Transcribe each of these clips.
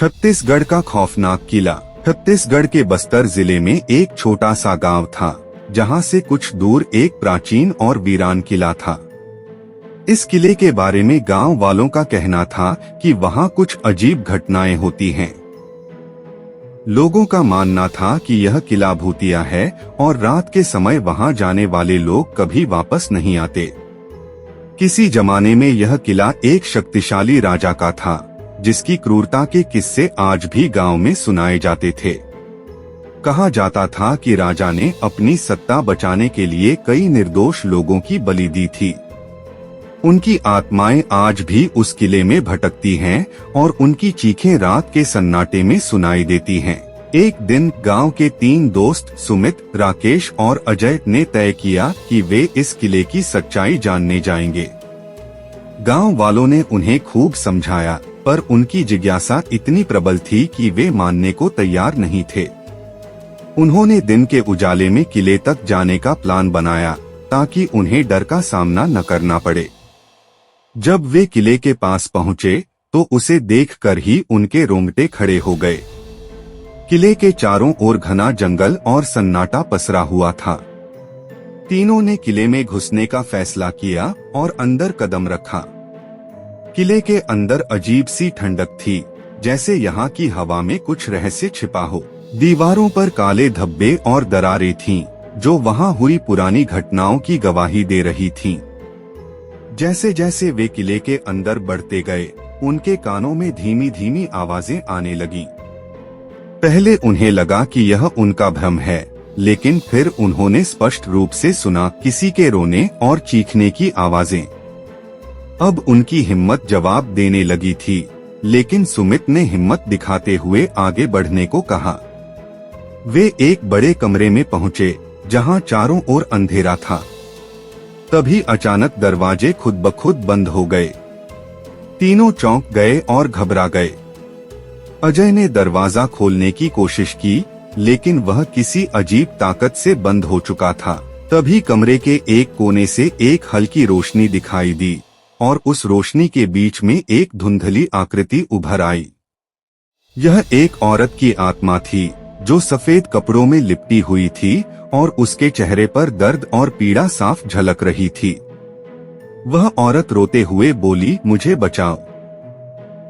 छत्तीसगढ़ का खौफनाक किला। छत्तीसगढ़ के बस्तर जिले में एक छोटा सा गांव था, जहां से कुछ दूर एक प्राचीन और वीरान किला था। इस किले के बारे में गांव वालों का कहना था कि वहां कुछ अजीब घटनाएं होती हैं। लोगों का मानना था कि यह किला भूतिया है और रात के समय वहां जाने वाले लोग कभी वापस नहीं आते। किसी जमाने में यह किला एक शक्तिशाली राजा का था, जिसकी क्रूरता के किस्से आज भी गांव में सुनाए जाते थे। कहा जाता था कि राजा ने अपनी सत्ता बचाने के लिए कई निर्दोष लोगों की बलि दी थी। उनकी आत्माएं आज भी उस किले में भटकती हैं और उनकी चीखें रात के सन्नाटे में सुनाई देती हैं। एक दिन गांव के 3 दोस्त सुमित, राकेश और अजय ने तय किया कि वे इस किले की सच्चाई जानने जाएंगे। गांव वालों ने उन्हें खूब समझाया, पर उनकी जिज्ञासा इतनी प्रबल थी कि वे मानने को तैयार नहीं थे। उन्होंने दिन के उजाले में किले तक जाने का प्लान बनाया, ताकि उन्हें डर का सामना न करना पड़े। जब वे किले के पास पहुंचे, तो उसे देखकर ही उनके रोंगटे खड़े हो गए। किले के चारों ओर घना जंगल और सन्नाटा पसरा हुआ था। तीनों ने किले में घुसने का फैसला किया और अंदर कदम रखा। किले के अंदर अजीब सी ठंडक थी, जैसे यहाँ की हवा में कुछ रहस्य छिपा हो। दीवारों पर काले धब्बे और दरारें थीं, जो वहाँ हुई पुरानी घटनाओं की गवाही दे रही थीं। जैसे जैसे वे किले के अंदर बढ़ते गए, उनके कानों में धीमी धीमी आवाजें आने लगीं। पहले उन्हें लगा कि यह उनका भ्रम है, लेकिन फिर उन्होंने स्पष्ट रूप से सुना किसी के रोने और चीखने की आवाजें। अब उनकी हिम्मत जवाब देने लगी थी, लेकिन सुमित ने हिम्मत दिखाते हुए आगे बढ़ने को कहा। वे एक बड़े कमरे में पहुंचे, जहां चारों ओर अंधेरा था। तभी अचानक दरवाजे खुद ब खुद बंद हो गए। तीनों चौंक गए और घबरा गए। अजय ने दरवाजा खोलने की कोशिश की, लेकिन वह किसी अजीब ताकत से बंद हो चुका था। तभी कमरे के एक कोने से एक हल्की रोशनी दिखाई दी, और उस रोशनी के बीच में एक धुंधली आकृति उभर आई। यह एक औरत की आत्मा थी, जो सफेद कपड़ों में लिपटी हुई थी, और उसके चेहरे पर दर्द और पीड़ा साफ झलक रही थी। वह औरत रोते हुए बोली, मुझे बचाओ,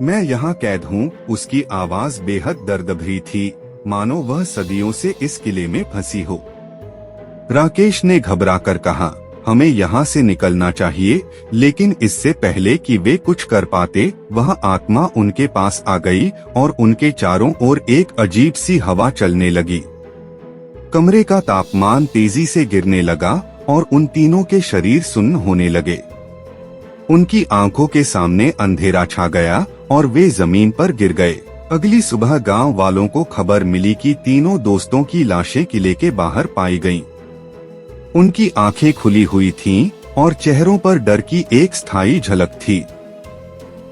मैं यहाँ कैद हूँ। उसकी आवाज बेहद दर्द भरी थी, मानो वह सदियों से इस किले में फंसी हो। राकेश ने घबराकर कहा, हमें यहाँ से निकलना चाहिए, लेकिन इससे पहले कि वे कुछ कर पाते, वह आत्मा उनके पास आ गई और उनके चारों ओर एक अजीब सी हवा चलने लगी। कमरे का तापमान तेजी से गिरने लगा और उन तीनों के शरीर सुन्न होने लगे। उनकी आंखों के सामने अंधेरा छा गया और वे जमीन पर गिर गए। अगली सुबह गांव वालों को खबर मिली कि तीनों दोस्तों की लाशें किले के बाहर पाई गईं। उनकी आंखें खुली हुई थीं और चेहरों पर डर की एक स्थायी झलक थी।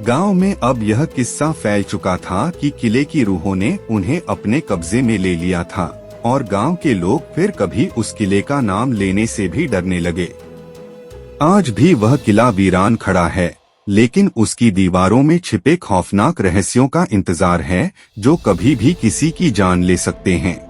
गांव में अब यह किस्सा फैल चुका था कि किले की रूहों ने उन्हें अपने कब्जे में ले लिया था, और गांव के लोग फिर कभी उस किले का नाम लेने से भी डरने लगे। आज भी वह किला वीरान खड़ा है, लेकिन उसकी दीवारों में छिपे खौफनाक रहस्यों का इंतजार है, जो कभी भी किसी की जान ले सकते हैं।